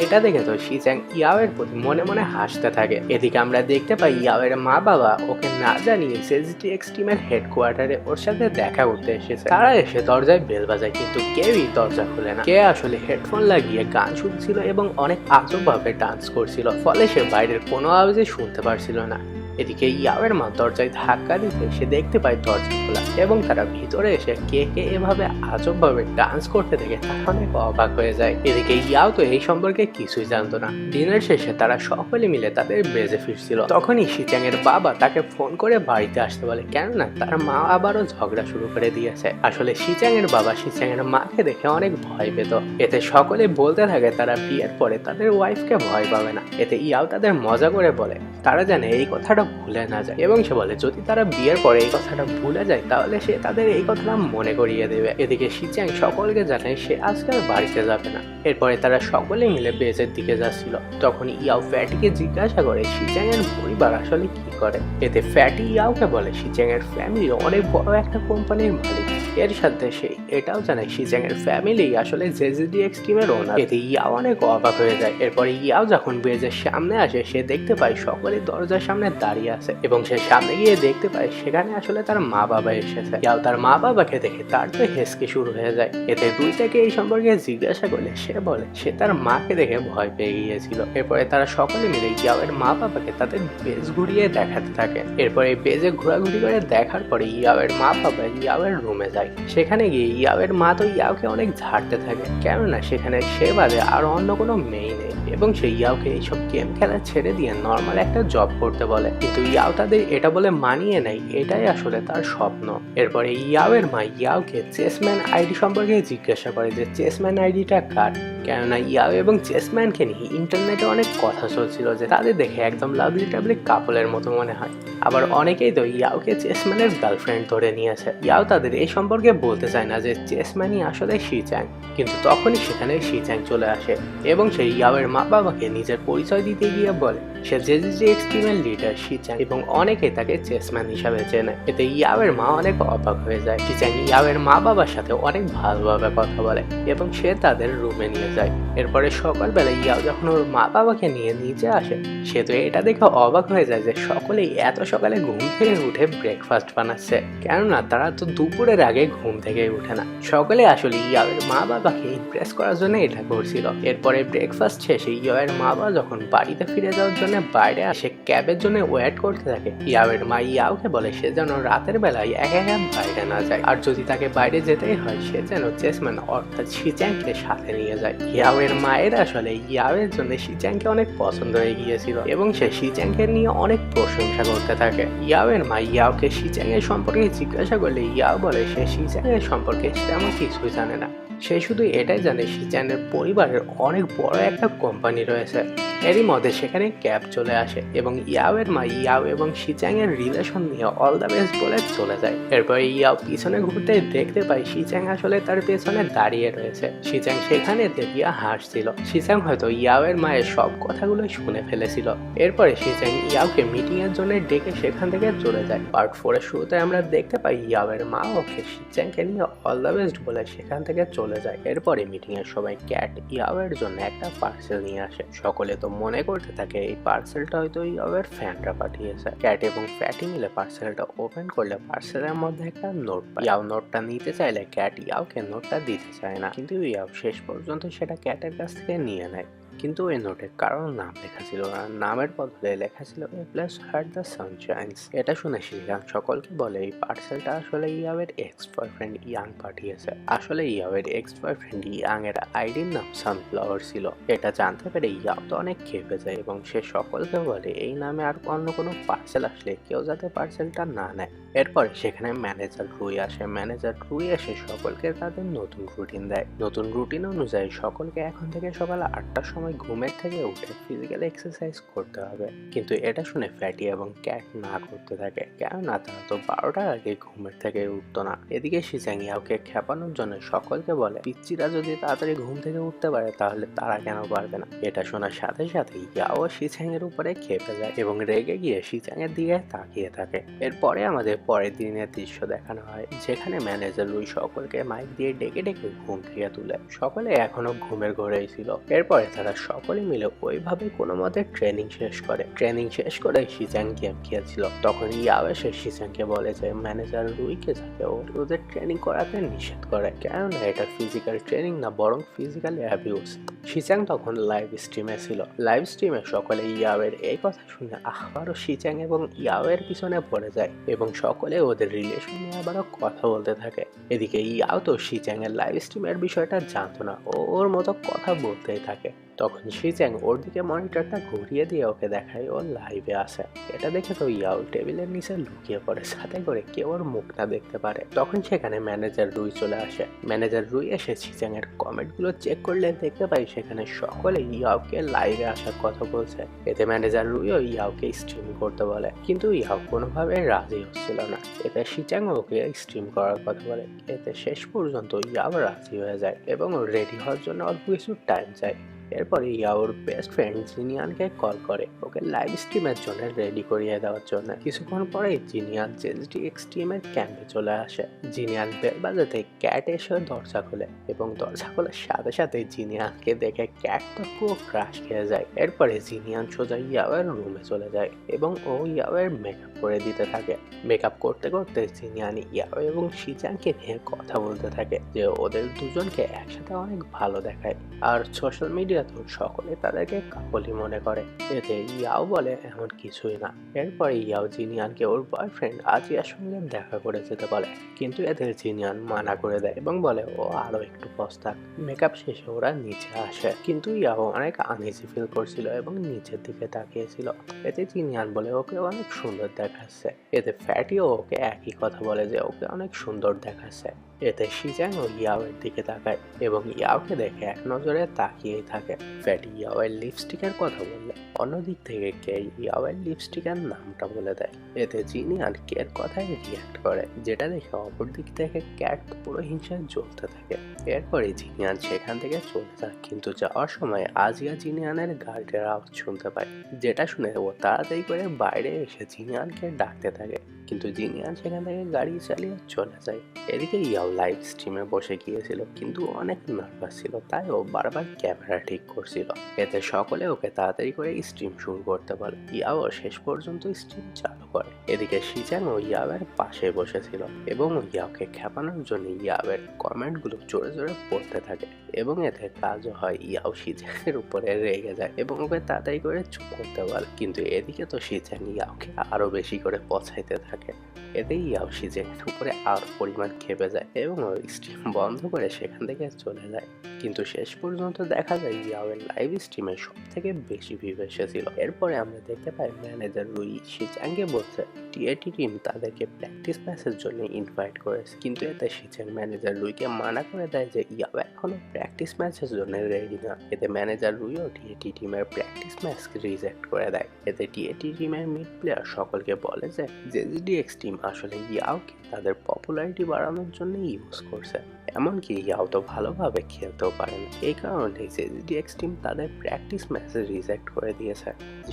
এটা দেখে তো শিচ্যাং ইয়াওয়ের প্রতি মনে মনে হাসতে থাকে। এদিকে আমরা দেখতে পাই ইয়াওয়ের মা বাবা ওকে না জানিয়ে জেজিটিএক্স টিমের হেডকোয়ার্টারে ওর সাথে দেখা করতে এসেছে। তারা এসে দরজায় বেল বাজায়, কিন্তু কেউই দরজা খুলে না। কে আসলে হেডফোন লাগিয়ে গান শুনছিল এবং অনেক আজবভাবে ডান্স করছিল, ফলে সে বাইরের কোনো আওয়াজই শুনতে পারছিল না। এদিকে ইয়াওয়ের মা দরজায় ধাক্কা দিতে সে দেখতে পায় দরজা খোলা এবং তারা ভিতরে এসে কে এভাবে আজবভাবে ডান্স করতে দেখে তারা অনেক অবাক হয়ে যায়। এদিকে ইয়াও তো এই সম্পর্কে কিছুই জানতো না। দিনের শেষে তারা সকলে মিলে তাদের বেজে ফিরছিল। তখনই শিচ্যাং এর বাবা তাকে ফোন করে বাড়িতে আসতে বলে, কেননা তার মা আবারও ঝগড়া শুরু করে দিয়েছে। আসলে শিচ্যাং এর বাবা শিচ্যাং এর মাকে দেখে অনেক ভয় পেত। এতে সকলে বলতে থাকে তারা বিয়ের পরে তাদের ওয়াইফকে ভয় পাবে না। এতে ইয়াও তাদের মজা করে বলে তারা জানে এই কথাটা ভুলে না যায় এবং সে বলে যদি তারা বিয়ের পরে এই কথাটা ভুলে যায় তাহলে সে তাদের এই কথাটা মনে করিয়ে দেবে। এদিকে শিচ্যাং সকলকে জানায় সে আজকাল বাড়িতে যাবে না। এরপরে তারা সকলে মিলে বেজের দিকে যাচ্ছিল। তখন ইয়াও ফ্যাটিকে জিজ্ঞাসা করে শিচ্যাং এর পরিবার আসলে কি করে। এতে ফ্যাটি ইয়াওকে বলে শিচ্যাং এর ফ্যামিলি অনেক বড় একটা কোম্পানির মালিক। এর সাথে সে এটাও জানায় শিচ্যাং এর ফ্যামিলি আসলে জেজিটিএক্স টিমের ওনার। এতে ইয়াও অনেক অবাক হয়ে যায়। এরপরে ইয়াও যখন বেজের সামনে আসে সে দেখতে পায় সকলে দরজার সামনে দাঁড়িয়ে আছে এবং সে সামনে গিয়ে দেখতে পায় সেখানে আসলে তার মা বাবা এসেছে। ইয়াও তার মা বাবাকে দেখে তার তো হেসকে শুরু হয়ে যায়। এতে দুই থেকে এই সম্পর্কে জিজ্ঞাসা করলে সে বলে সে তার মাকে দেখে ভয় পেয়ে গিয়েছিল। এরপরে তারা সকলে মিলে ইয়াওয়ের মা বাবাকে তাদের বেজ ঘুরিয়ে দেখাতে থাকে। এরপরে বেজে ঘোরাঘুরি করে দেখার পরে ইয়াওয়ের মা বাবা ইয়াওয়ের রুমে যায়। সেখানে গিয়ে ইয়াওয়ের মা তো ইয়াওকে অনেক ঝাড়তে থাকে, কেননা সেখানে সে বাদে আর অন্য কোনো মেয়ে নেই এবং সে ইয়াওকে এইসব গেম খেলা ছেড়ে দিয়ে নর্মাল একটা জব করতে বলে। কিন্তু ইয়াও তাদের এটা বলে মানিয়ে নেয় এটাই আসলে তার স্বপ্ন। এরপরে ইয়াওয়ের মা ইয়াওকে চেসম্যান আইডি সম্পর্কে জিজ্ঞাসা করে যে চেসম্যান আইডিটা কার, কেননা ইয়াও এবং চেসম্যানকে নিয়ে ইন্টারনেটে অনেক কথা চলছিল যে তাদের দেখে একদম লাভলি টাভলি কাপলের মতো মনে হয়। আবার অনেকেই তো ইয়াওকে চেসম্যানের গার্লফ্রেন্ড ধরে নিয়েছে। ইয়াও তাদের এই সম্পর্কে বলতে চায় না যে চেসম্যানই আসলে শিচ্যাং, কিন্তু তখনই সেখানে শিচ্যাং চলে আসে এবং সে ইয়াওয়ের মা বাবাকে নিজের পরিচয় দিতে গিয়ে বলে সে জেজিটিএক্স টিমের লিডার শিচ্যাং এবং অনেকে তাকে চেসম্যান হিসাবে চেনে। এতে ইয়াওয়ের মা অনেক অবাক হয়ে যায়। শিচ্যাং ইয়াওয়ের মা বাবার সাথে অনেক ভালোভাবে কথা বলে এবং সে তাদের রুমে নিয়ে যায়। এরপরে সকালবেলা ইয়াও যখন ওর মা বাবাকে নিয়ে নিচে আসে সে তো এটা দেখে অবাক হয়ে যায় যে সকলেই এত সকালে ঘুম থেকে উঠে ব্রেকফাস্ট বানাচ্ছে, কেননা তারা তো দুপুরের আগে ঘুম থেকে উঠে না। সকলে আসলে ইয়াওয়ের মা বাবাকে ইমপ্রেস করার জন্য এটা করছিল। এরপরে ব্রেকফাস্ট শেষে ইয়াওয়ের মা বাবা যখন বাড়িতে ফিরে যাওয়ার জন্য জন্য বাইরে আসে ক্যাবের জন্য ওয়েট করতে থাকে। ইয়াওয়ের মা ইয়াওকে বলে সে যেন রাতের বেলায় একা একা বাইরে না যায়, আর যদি তাকে বাইরে যেতেই হয় সে যেন চেসম্যান অর্থাৎ শিচ্যাংকে সাথে নিয়ে যায়। ইয়াওয়ের মায়ের আসলে ইয়াওয়ের জন্য শিচ্যাংকে অনেক পছন্দ হয়ে গিয়েছিল এবং সে শিচ্যাংকে নিয়ে অনেক প্রশংসা করতে থাকে। ইয়াওয়ের মা ইয়াওকে শিচ্যাংয়ের সম্পর্কে জিজ্ঞাসা করলে ইয়াও বলে সে শিচ্যাংয়ের সম্পর্কে তেমন কিছুই জানে না, সে শুধু এটাই জানে শিচ্যাংয়ের পরিবারের অনেক বড় একটা কোম্পানি রয়েছে। এরই মধ্যে সেখানে ক্যাব চলে আসে এবং ইয়াওয়ের মা ইয়াও এবং শিচ্যাংয়ের রিলেশন নিয়ে অল দ্য বেস্ট বলে চলে যায়। এরপর ইয়াও পিছনে ঘুরতে দেখতে পায় শিচ্যাং আসলে তার পেছনে দাঁড়িয়ে রয়েছে। শিচ্যাং সেখানে দেখিয়ে হাসছিল। শিচ্যাং হয়তো ইয়াওয়ের মায়ের সব কথাগুলো শুনে ফেলেছিল। এরপরে শিচ্যাং ইয়াওকে মিটিং এর জন্য ডেকে সেখান থেকে চলে যায়। পার্ট 4 এর শুরুতে আমরা দেখতে পাই ইয়াওয়ের মা ওকে শিচ্যাংকে নিয়ে অল দ্য বেস্ট বলে সেখান থেকে চলে যায়। এরপরে মিটিং এর সবাই ক্যাট ইয়াওয়ের জন্য একটা পার্সেল নিয়ে আসে। সকলে তো মনে করতে থাকে এই পার্সেলটা হয়তো ইয়াওয়ের ফ্যানরা পাঠিয়েছে। ক্যাট এবং ফ্যাটি মিলে পার্সেলটা ওপেন করলে পার্সেলের মধ্যে একটা নোট পায়। ইয়াও নোটটা নিতে চাইলে ক্যাট ইয়াওকে নোটটা দিতে চায় না, কিন্তু ইয়াও শেষ পর্যন্ত সেটা ক্যাটের কাছ থেকে নিয়ে নেয়। কিন্তু ওই নোটে কারোর নাম লেখা ছিল না, নামের বদলে লেখা ছিল এ প্লাস হার্ট দ্য সানশাইন্স। এটা শুনে শিয়াং সকলকে বলে এই পার্সেলটা আসলে ইয়াওয়ের এক্স বয়ফ্রেন্ড ইয়াং পাঠিয়েছে। আসলে ইয়াওয়ের এক্স বয়ফ্রেন্ড ইয়াং এর আইডির নাম সানফ্লাওয়ার ছিল। এটা জানতে পেরে ইয়াও তো অনেক খেপে যায় এবং সে সকলকে বলে এই নামে আর অন্য কোনো পার্সেল আসলে কেউ যাতে পার্সেলটা না নেয়। এরপরে সেখানে ম্যানেজার রুই আসে। ম্যানেজার রুই এসে সকলকে তাদের নতুন রুটিন দেয়। নতুন রুটিন অনুযায়ী সকলকে এখন থেকে সকাল 8টার সময় ঘুমের থেকে উঠে ফিজিক্যাল এক্সারসাইজ করতে হবে, কিন্তু এটা শুনে ফ্যাটি এবং ক্যাট না করতে থাকে, কেননা তারা তো 12টার আগে ঘুমের থেকে উঠতো না। এদিকে শিচ্যাং ইয়াওকে খেপানোর জন্য সকলকে বলে পিচ্চিরা যদি তাড়াতাড়ি ঘুম থেকে উঠতে পারে তাহলে তারা কেন পারবে না। এটা শোনার সাথে সাথে ইয়াও শিচ্যাং এর উপরে খেপে যায় এবং রেগে গিয়ে শিচ্যাং এর দিকে তাকিয়ে থাকে। এরপরে আমাদের পরের দিনের দৃশ্য দেখানো হয়, যেখানে ম্যানেজার লুই সকলকে মাইক দিয়ে ডেকে ডেকে ঘুম থেকে তুলে। সকলে এখনো ঘুমের ঘোরেই ছিল। এরপরে তারা সকলে মিলে ওইভাবে কোনো মতে ট্রেনিং শেষ করে। ট্রেনিং শেষ করে শিচ্যাং গেম খেলছিল। তখন ইয়াও এসে শিচ্যাংকে বলে যে ম্যানেজার লুইকে যাতে ওদের ট্রেনিং করাতে নিষেধ করে, কেননা এটা ফিজিক্যাল ট্রেনিং না বরং ফিজিক্যাল অ্যাবিউজ। শিচ্যাং তখন লাইভ স্ট্রিমে ছিল। লাইভ স্ট্রিমে সকলে ইয়াওয়ের এই কথা শুনে আবারও শিচ্যাং এবং ইয়াওয়ের পিছনে পড়ে যায় এবং সকলে ওদের রিলেশন নিয়ে আবারও কথা বলতে থাকে। এদিকে ইয়াও তো শিচ্যাং এর লাইভ স্ট্রিমের বিষয়টা জানতো না, ওর মতো কথা বলতেই থাকে। তখন শিচ্যাং ওর দিকে মনিটরটা ঘুরিয়ে দিয়ে ওকে দেখায় ও লাইভে আসে। এটা দেখে তো ইয়াও টেবিলের নিচে লুকিয়ে পড়ে, সাথে করে কেউ ওর মুখটা দেখতে পারে। তখন সেখানে ম্যানেজার রুই চলে আসে। ম্যানেজার রুই এসে শিচ্যাং এর কমেন্টগুলো চেক করলে দেখতে পাই সেখানে সকলে ইয়াওকে লাইভে আসার কথা বলছে। এতে ম্যানেজার রুইও ইয়াওকে স্ট্রিম করতে বলে, কিন্তু ইয়াও কোনোভাবে রাজি হচ্ছিল না। এতে শিচ্যাং ওকে স্ট্রিম করার কথা বলে। এতে শেষ পর্যন্ত ইয়াও রাজি হয়ে যায় এবং রেডি হওয়ার জন্য অল্প কিছু টাইম চায়। এরপরে ইয়াওর বেস্ট ফ্রেন্ড জিনিয়ানকে কল করে ওকে লাইভ স্ট্রিমের জন্য রেডি করিয়ে দেওয়ার জন্য। কিছুক্ষণ পরে জিনিয়ান জেএসডি এক্সট্রিমের ক্যাম্পে চলে আসে। জিনিয়ান বেল বাজাতে ক্যাট এসে দরজা খোলে এবং দরজা খোলার সাথে সাথে জিনিয়ানকে দেখে ক্যাট তো পুরো ক্রাশ খেয়ে যায়। এরপরে জিনিয়ান সোজা ইয়াওয়ের রুমে চলে যায় এবং ও ইয়াওয়ের মেকআপ করে দিতে থাকে। মেকআপ করতে করতে জিনিয়ান ইয়াও এবং শিচ্যাংকে নিয়ে কথা বলতে থাকে যে ওদের দুজনকে একসাথে অনেক ভালো দেখায়, আর সোশ্যাল মিডিয়া তো সকলে তাদেরকে কাপলি মনে করে। এতে ইয়াও বলে এমন কিছুই না। এরপরে ইয়াও জিনিয়ানকে ওর বয়ফ্রেন্ড আজিয়ার সঙ্গে দেখা করে যেতে বলে, কিন্তু এদের জিনিয়ান মানা করে দেয় এবং বলে ও আরো একটু পস্তাক। মেকআপ শেষে ওরা নিচে আসে, কিন্তু ইয়াও অনেক আনইজি ফিল করছিল এবং নিচের দিকে তাকিয়েছিল। এতে জিনিয়ান বলে ওকে অনেক সুন্দর দেখাচ্ছে। এতে ফ্যাটিও ওকে একই কথা বলে যে ওকে অনেক সুন্দর দেখাচ্ছে। এতে শিচ্যাং ও ইয়াওয়ের দিকে তাকায় এবং ইয়াওকে দেখে এক নজরে তাকিয়েই থাকে। ফ্যাটি ইয়াওয়ের লিপস্টিকের কথা বললে অন্যদিক থেকে কে ইয়াওয়ের লিপস্টিকের নামটা বলে দেয়। এতে জিনিয়ান কের কথায় রিয়াক্ট করে, যেটা দেখে অপর দিক থেকে ক্যাট পুরো হিংসায় জ্বলতে থাকে। এরপরে জিনিয়ান সেখান থেকে চলে যায়, কিন্তু যাওয়ার সময় আজিয়া জিনিয়ানের গার্ডের আওয়াজ শুনতে পায়, যেটা শুনে ও তাড়াতাড়ি করে বাইরে এসে জিনিয়ানকে ডাকতে থাকে, কিন্তু জিনিয়ান সেখান থেকে গাড়ি চালিয়ে চলে যায়। এদিকে ইয়াও লাইভ স্ট্রিমে বসে গিয়েছিল, কিন্তু অনেক নার্ভাস ছিল, তাই ও বারবার ক্যামেরা ঠিক করছিল। এতে সকলে ওকে তাড়াতাড়ি করে স্ট্রিম শুরু করতে বলে। ইয়াও শেষ পর্যন্ত স্ট্রিম চালু করে। এদিকে শিচ্যাং ও ইয়াওয়ের পাশে বসেছিল এবং ইয়াওকে খেপানোর জন্য ইয়াওয়ের কমেন্টগুলো জোরে জোরে পড়তে থাকে। এবং এতে কাজও হয়। ইয়াও শিচ্যাংয়ের উপরে রেগে যায় এবং ওকে তাড়াতাড়ি করে চুপ করতে বলে, কিন্তু এদিকে তো শিচ্যাং ইয়াওকে আরো বেশি করে পচাইতে থাকে। এতে ইয়াও শিচ্যাংয়ের উপরে আরো পরিমাণ ক্ষেপে যায় এবং ওই স্ট্রিম বন্ধ করে সেখান থেকে চলে যায়। কিন্তু শেষ পর্যন্ত দেখা যায় ইয়াওয়ের লাইভ স্ট্রিমে সব থেকে বেশি ভিউ এসেছিল। এরপরে আমরা দেখতে পাই ম্যানেজার রুই শিচ্যাংকে বলছে টিএটি টিম তাদেরকে প্র্যাকটিস ম্যাচের জন্য ইনভাইট করেছে, কিন্তু এতে শিচ্যাং ম্যানেজার রুইকে মানা করে দেয় যে ইয়াও এখনো প্র্যাকটিস ম্যাচের জন্য রেডি না। এতে ম্যানেজার রুইও টিএটি টিমের প্র্যাকটিস ম্যাচ রিজেক্ট করে দেয়। এতে টিএটি টিমের মিড প্লেয়ার সকলকে বলে যে জেজিডিএক্স টিম আসলে ইয়াওকে তাদের পপুলারিটি বাড়ানোর জন্য ইউজ করছে, এমনকি ইয়াও তো ভালোভাবে খেলতেও পারে না। এই কারণে জেজিডিএক্স টিম তাদের প্র্যাকটিস ম্যাচ রিজেক্ট করে দিয়েছে।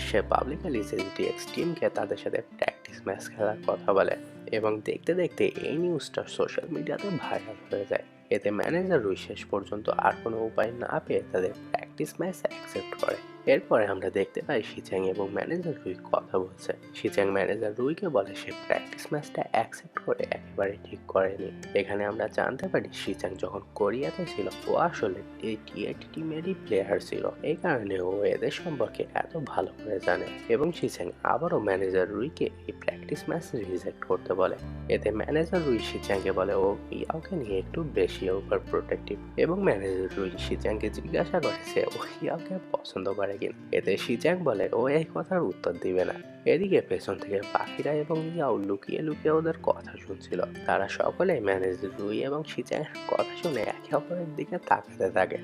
সে পাবলিকালি জেজিডিএক্স টিমকে তাদের সাথে প্র্যাকটিস ম্যাচ খেলার কথা বলে এবং দেখতে দেখতে এই নিউজটা সোশ্যাল মিডিয়াতে ভাইরাল হয়ে যায়। এতে ম্যানেজার রুই শেষ পর্যন্ত আর কোনো উপায় না পেয়ে তাদের প্র্যাকটিস ম্যাচ অ্যাকসেপ্ট করে। এরপরে আমরা দেখতে পাই শিচ্যাং এবং ম্যানেজার রুই কথা বলছে। শিচ্যাং ম্যানেজার রুইকে বলে সে প্র্যাকটিস ম্যাচটা অ্যাকসেপ্ট করে একেবারে ঠিক করেনি। এখানে আমরা জানতে পারি শিচ্যাং যখন কোরিয়াতে ছিল ও আসলে এই টিএটি টিমেরই প্লেয়ার ছিল, এই কারণে ও এদের সম্পর্কে এত ভালো করে জানে। এবং শিচ্যাং আবারও ম্যানেজার রুইকে এই প্র্যাকটিস ম্যাচ রিজেক্ট করতে বলে। এতে ম্যানেজার রুই শিচ্যাংকে বলে ও ইয়াওকে নিয়ে একটু বেশি ওভার প্রোটেক্টিভ এবং ম্যানেজার রুই শিচ্যাংকে জিজ্ঞাসা করে সে ও ইয়াওকে পছন্দ করে কিনা। এতে শিচ্যাং বলে ও এই কথার উত্তর দিবে না। এদিকে পেছন থেকে বাকিরা এবং ইয়াও লুকিয়ে লুকিয়ে ওদের কথা শুনছিল। তারা সকলে ম্যানেজার রুই এবং শিচ্যাংয়ের কথা শুনে একে অপরের দিকে তাকাতে থাকে।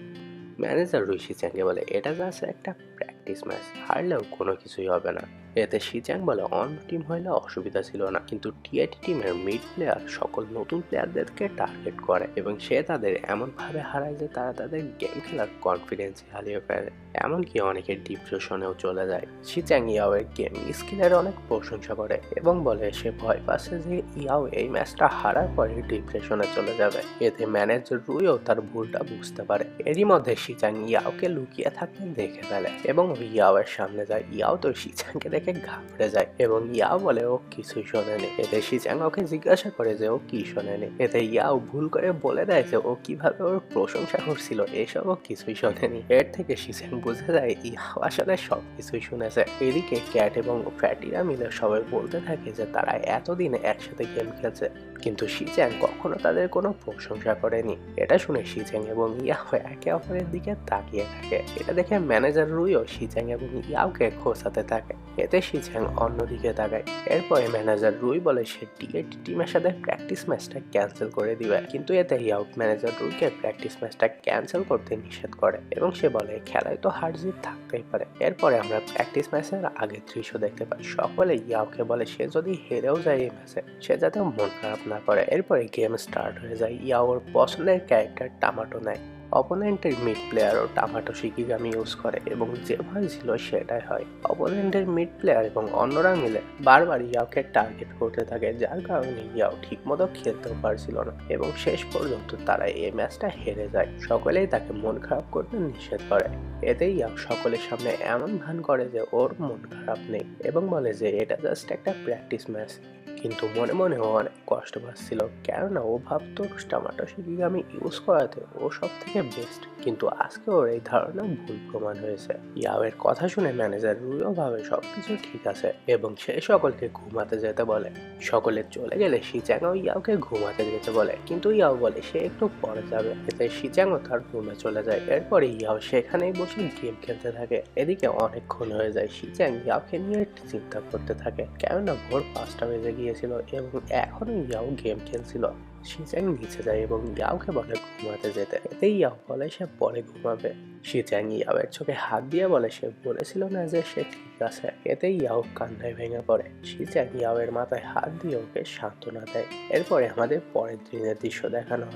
ম্যানেজার রুই শিচ্যাংকে বলে এটা জাস্ট একটা প্র্যাকটিস ম্যাচ, হারলেও কোনো কিছুই হবে না। এতে শিচ্যাং বলে অন্য টিম হইলে অসুবিধা ছিল না, কিন্তু টিএটি টিমের মিড প্লেয়ার সকল নতুন প্লেয়ারদেরকে টার্গেট করে এবং সে তাদের এমনভাবে হারায় যে তারা তাদের গেম খেলার কনফিডেন্স হারিয়ে ফেলে, এমনকি অনেকে ডিপ্রেশনেও চলে যায়। শিচ্যাং ইয়াওয়ের গেম স্কিলের অনেক প্রশংসা করে এবং বলে সে ভয় পাচ্ছে যে ইয়াও এই ম্যাচটা হারার পরে ডিপ্রেশনে চলে যাবে। এতে ম্যানেজার রুইও তার ভুলটা বুঝতে পারে। এরই মধ্যে শিচ্যাং ইয়াওকে লুকিয়ে থাকতে দেখে ফেলে এবং ইয়াওয়ের সামনে যায়। ইয়াও তো শিচ্যাংকে দেখে ঘাবড়ে যায় এবং ইয়াও বলে ও কিছুই শোনেনি। এতে শিচ্যাং ওকে জিজ্ঞাসা করে যে ও কি শোনেনি। এতে ইয়াও ভুল করে বলে দেয় যে ও কিভাবে ওর প্রশংসা করছিল এসব ও কিছুই শোনেনি। এর থেকে শিচ্যাং বুঝে যায় ইয়াও আসলে সব কিছুই শুনেছে। এদিকে ক্যাট এবং ফ্যাটিরা মিলে সবাই বলতে থাকে যে তারা এতদিন একসাথে গেম খেলছে, কিন্তু শিচ্যাং কখনো তাদের কোনো প্রশংসা করেনি। এটা শুনে শিচ্যাং এবং ইয়াও একে অপরের দিকে তাকিয়ে থাকে। এটা দেখে ম্যানেজার রুইও শিচ্যাং এবং ইয়াওকে খোঁচাতে থাকে। এতে শিচ্যাং অন্যদিকে তাকায়। এরপরে ম্যানেজার রুই বলে সে টিএটি টিমের সাথে প্র্যাকটিস ম্যাচটা ক্যান্সেল করে দিবে, কিন্তু এতে ইয়াও ম্যানেজার রুইকে প্র্যাকটিস ম্যাচটা ক্যান্সেল করতে নিষেধ করে এবং সে বলে খেলায় তো হার জিত থাকতেই পারে। এরপরে আমরা প্র্যাকটিস ম্যাচের আগের দৃশ্য দেখতে পাই। সকলে ইয়াওকে বলে সে যদি হেরেও যায় এই ম্যাচে সে যাতে মন খারাপ না করে। এরপরে গেম স্টার্ট হয়ে যায়। ইয়াওর পছন্দের ক্যারেক্টার টামাটো নেয়। অপোনেন্টের মিড প্লেয়ারও টামাটো শিকিগামি ইউজ করে এবং যে ভয় ছিল সেটাই হয়। অপোনেন্টের মিড প্লেয়ার এবং অন্যরা মিলে বারবার ইয়াওকে টার্গেট করতে থাকে, যার কারণে ইয়াও ঠিকমতো খেলতেও পারছিল না এবং শেষ পর্যন্ত তারা এই ম্যাচটা হেরে যায়। সকলেই তাকে মন খারাপ করতে নিষেধ করে। এতে ইয়াও সকলের সামনে এমন ভান করে যে ওর মন খারাপ নেই এবং বলে যে এটা জাস্ট একটা প্র্যাকটিস ম্যাচ, কিন্তু মনে মনে ও অনেক কষ্ট পাচ্ছিল, কেননা ও ভাবতো টামাটো শিকিগামি ইউজ করাতে ও সব থেকে বেস্ট, কিন্তু আজকে ওর এই ধারণা ভুল প্রমাণ হয়েছে। ইয়াওয়ের কথা শুনে ম্যানেজার রুইও ভাবে সবকিছু ঠিক আছে এবং সে সকলকে ঘুমাতে যেতে বলে। সকলে চলে গেলে শিচ্যাংও ইয়াওকে ঘুমাতে যেতে বলে, কিন্তু ইয়াও বলে সে একটু পরে যাবে। এতে শিচ্যাংও তার রুমে চলে যায়। এরপরে ইয়াও সেখানেই বসে গেম খেলতে থাকে। এদিকে অনেকক্ষণ হয়ে যায়। শিচ্যাং ইয়াওকে নিয়ে চিন্তা করতে থাকে, কেননা ভোর 5টা বেজে গিয়েছিল এবং এখনো ইয়াও গেম খেলছিল। শিচ্যাং নিচে যায় এবং ইয়াওকে বলে ঘুমাতে যেতে। এতে ইয়াও বলে সে পরে ঘুমাবে। শিচ্যাং ইয়াওয়ের চোখে হাত দিয়ে বলে সে বলেছিল না যে সে ঠিক আছে। এতে ইয়াও কান্নায় ভেঙে পড়ে। শিচ্যাং ইয়াওয়ের মাথায় হাত দিয়ে ওকে সান্ত্বনা দেয়। এরপরে আমাদের পরের দিনের দৃশ্য দেখানো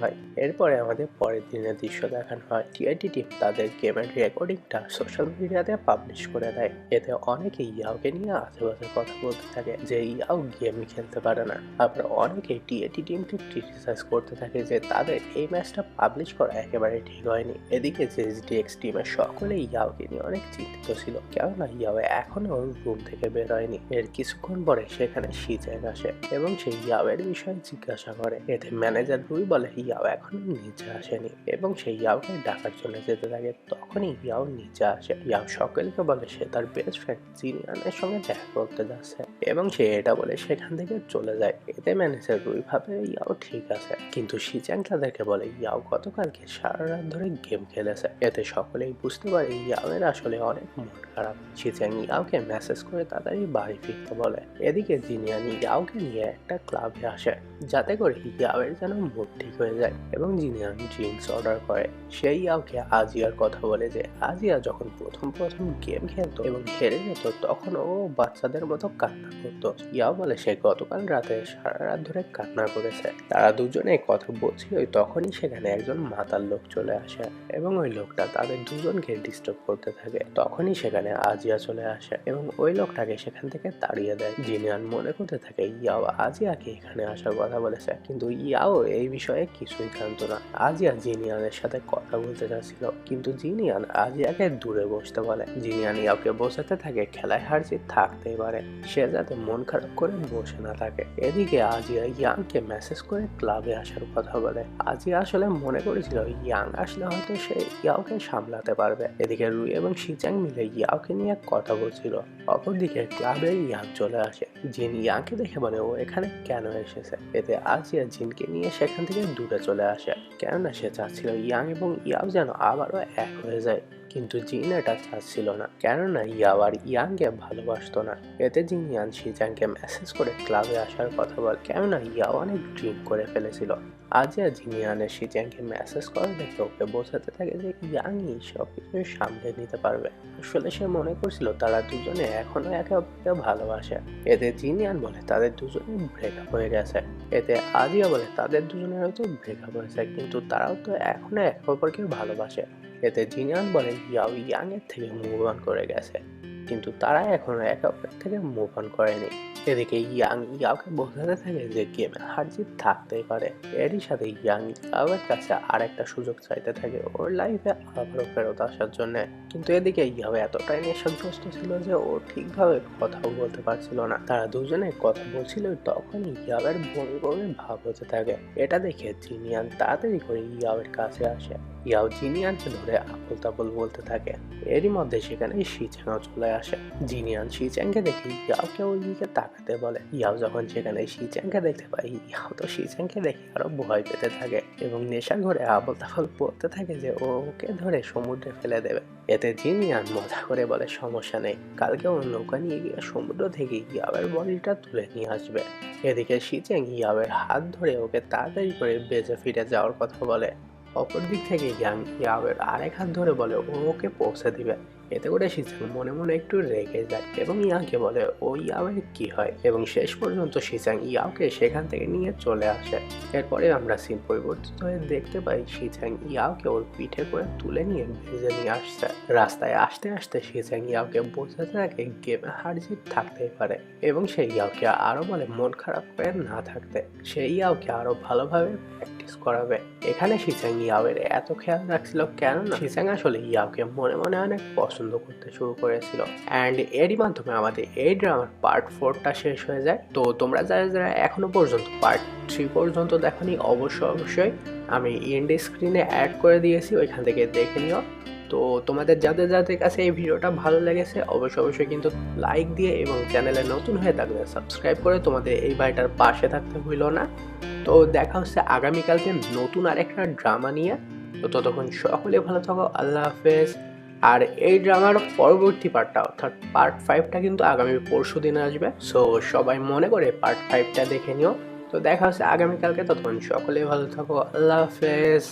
হয়। টিআইটি টিম তাদের গেমের রেকর্ডিংটা সোশ্যাল মিডিয়াতে পাবলিশ করে দেয়। এতে অনেকে ইয়াওকে নিয়ে আশেপাশে কথা বলতে থাকে যে ইয়াও গেম খেলতে পারে না। আবার অনেকে টিআইটি টিমকে ক্রিটিসাইজ করতে থাকে যে তাদের এই ম্যাচটা পাবলিশ করা একেবারে ঠিক হয়নি। এদিকে জেজিডিএক্স টিমের সকলে ইয়াওকে নিয়ে অনেক চিন্তিত ছিল, কেননা ইয়াও এখনো ওর রুম থেকে বের হয়নি। এর কিছুক্ষণ পরে সেখানে শিচ্যাং আসে এবং সেই ইয়াওয়ের বিষয়ে জিজ্ঞাসা করে। এতে ম্যানেজার রুই বলে ইয়াও এখনো নিচে আসেনি এবং সেই ইয়াওকে ডাকার জন্য যেতে থাকে। তখনই ইয়াও নিচে আসে। ইয়াও সকলকে বলে সে তার বেস্ট ফ্রেন্ড জিনিয়ানের সঙ্গে দেখা করতে যাচ্ছে এবং সে এটা বলে সেখান থেকে চলে যায়। এতে ম্যানেজার রুই ভাবে ইয়াও ঠিক আছে, কিন্তু শিচ্যাং তাদেরকে বলে ইয়াও গতকালকে সারা রাত ধরে গেম খেলেছে। এতে সকলেই বুঝতে পারে ইয়াওয়ের আসলে অনেক মন খারাপ। শিচ্যাং ইয়াওকে মেসেজ করে তাড়াতাড়ি বাড়ি ফিরতে বলে। এদিকে জিনিয়ান ইয়াওকে নিয়ে একটা ক্লাবে আসে যাতে করে ইয়াওয়ের যেন মুড ঠিক হয়ে যায় এবং জিনিয়ান ড্রিঙ্কস অর্ডার করে। সেই ইয়াওকে আজিয়ার কথা বলে যে আজিয়া যখন প্রথম গেম খেলতো এবং হেরে যেত তখন ও বাচ্চাদের মতো কান্না করতো। ইয়াও বলে সে গতকাল রাতে সারা রাত ধরে কান্না করেছে। তারা দুজনে কথা বলছিল, তখনই সেখানে একজন মাতাল লোক চলে আসে এবং ওই লোকটা তাদের দুজনকে ডিস্টার্ব করতে থাকে। তখনই সেখানে আজিয়া চলে আসে এবং ওই লোকটাকে সেখান থেকে তাড়িয়ে দেয়। জিনিয়ান মনে করতে থাকে ইয়াও আজিয়াকে এখানে আসার কথা বলেছে, কিন্তু ইয়াও এই বিষয়ে কিছুই জানতো না। আজিয়া জিনিয়ানের সাথে কথা বলতে চাচ্ছিল, কিন্তু জিনিয়ান আজিয়াকে দূরে বসতে বলে। জিনিয়ান ইয়াওকে বোঝাতে থাকে খেলায় হার জিত থাকতেই পারে, সে যাতে মন খারাপ করে বসে না থাকে। এদিকে আজিয়া ইয়াংকে মেসেজ করে ক্লাবে আসার কথা বলে। আজিয়া আসলে মনে করেছিল ইয়াং আসলে হয়তো সে ইয়াওকে সামলাতে পারবে। এদিকে রুই এবং শিচ্যাং মিলে ইয়াওকে নিয়ে কথা বলছিল। অপরদিকে ক্লাবে ইয়াং চলে আসে। জিন ইয়াংকে দেখে বলে ও এখানে কেন এসেছে। এতে আজিয়া জিনকে নিয়ে সেখান থেকে দূরে চলে আসে, কেননা সে চাচ্ছিল ইয়াং এবং ইয়াও যেন আবারও এক হয়ে যায়। কিন্তু জিন এটা চাচ্ছিল না, কেননা ইয়াও আর ইয়াংকে ভালোবাসতো না। এতে জিনিয়ান শিচ্যাংকে মেসেজ করে ক্লাবে আসার কথা বলে, কেননা ইয়াও অনেক ড্রিঙ্ক করে ফেলেছিল। আজিয়া জিনিয়ানের শিচ্যাংকে মেসেজ করে দেখে ওকে বোঝাতে থাকে যে ইয়াংই সবকিছু সামলে নিতে পারবে। আসলে সে মনে করছিল তারা দুজনে এখনো একে অপরকে ভালোবাসে। এতে জিনিয়ান বলে তাদের দুজনে ব্রেকআপ হয়ে গেছে। এতে আজিয়া বলে তাদের দুজনের হয়তো ব্রেকআপ হয়েছে, কিন্তু তারাও তো এখনো একে অপরকে ভালোবাসে। এতে জিনিয়ান বলে ইয়াও ইয়াং এর থেকে মুভ অন করে গেছে, কিন্তু তারা এখনো একে অপরের থেকে মুভ অন করেনি। এদিকে ইয়াং ইয়াওকে বোঝাতে থাকে যে গেমে হার জিত থাকতেই পারে। এরই সাথে ইয়াং ইয়াওয়ের কাছে আর একটা সুযোগ চাইতে থাকে ওর লাইফে আবারও ফেরত আসার জন্য। কিন্তু এদিকে ইয়াও এতটাই নেশাগ্রস্ত ছিল যে ও ঠিকভাবে কথাও বলতে পারছিল না। তারা দুজনে কথা বলছিল, তখনই ইয়াওয়ের বমি বমি ভাব হতে থাকে। এটা দেখে জিনিয়ান তাড়াতাড়ি করে ইয়াওয়ের কাছে আসে। ইয়াও জিনিয়ানকে ধরে আবল তাবল বলতে থাকে। এরই মধ্যে সেখানে শিচ্যাংও চলে আসে। জিনিয়ান শিচ্যাংকে দেখে ইয়াওকে ওই দিকে তাকাতে বলে। ইয়াও যখন সেখানে শিচ্যাংকে দেখতে পায়, ইয়াও তো শিচ্যাংকে দেখে আরো ভয় পেতে থাকে এবং নেশা ঘরে আবল তাবল বলতে থাকে যে ওকে ধরে সমুদ্রে ফেলে দেবে। এতে জিনিয়ান মজা করে বলে সমস্যা নেই, কালকে ও নৌকা নিয়ে গিয়ে সমুদ্র থেকে ইয়াওয়ের বডিটা তুলে নিয়ে আসবে। এদিকে শিচ্যাং ইয়াওয়ের হাত ধরে ওকে তাড়াতাড়ি করে বেঁচে ফিরে যাওয়ার কথা বলে। অপর দিক থেকে ইয়াং ইয়াওয়ের আরেক হাত ধরে বলে ও ওকে পৌঁছে দিবে। এতে করে শিচ্যাং মনে মনে একটু রেগে যায় এবং ইয়াংকে বলে ও ইয়াওয়ের কি হয়, এবং শেষ পর্যন্ত শিচ্যাং ইয়াওকে সেখান থেকে নিয়ে চলে আসে। এরপরে আমরা সিন পরিবর্তিত হয়ে দেখতে পাই শিচ্যাং ইয়াওকে ওর পিঠে করে তুলে নিয়ে ভেজে নিয়ে আসছে। রাস্তায় আসতে আসতে শিচ্যাং ইয়াওকে বোঝাতে থাকে গেমে হার জিত থাকতেই পারে এবং সেই ইয়াওকে আরো বলে মন খারাপ করে না থাকতে। সেই ইয়াওকে আরো ভালোভাবে প্র্যাকটিস করাবে। এখানে শিচ্যাং ইয়াওয়ের এত খেয়াল রাখছিল, কেননা শিচ্যাং আসলে ইয়াওকে মনে মনে অনেক পছন্দ করতে শুরু করেছিল। অ্যান্ড এরই মাধ্যমে আমাদের এই ড্রামার পার্ট 4টা শেষ হয়ে যায়। তো তোমরা যারা এখনো পর্যন্ত পার্ট 3 পর্যন্ত দেখোনি, অবশ্যই আমি এন্ড স্ক্রিনে অ্যাড করে দিয়েছি, ওইখান থেকে দেখে নিও। তো তোমাদের যাদের কাছে এই ভিডিওটা ভালো লেগেছে অবশ্যই কিন্তু লাইক দিয়ে এবং চ্যানেলে নতুন হয়ে থাকলে সাবস্ক্রাইব করে তোমাদের এই ভাইটার পাশে থাকতে ভুলো না। তো দেখা হচ্ছে আগামীকালকে নতুন আরেকটা ড্রামা নিয়ে। তো ততক্ষণ সকলে ভালো থাকো, আল্লাহ হাফেজ। আর এই ড্রামার পরবর্তী পার্টটা অর্থাৎ পার্ট 5টা কিন্তু আগামী পরশু দিন আসবে। সো সবাই মনে করে পার্ট 5টা দেখে নিও। তো দেখা হচ্ছে আগামীকালকে, ততক্ষণ সকলে ভালো থাকো, আল্লাহ হাফেজ।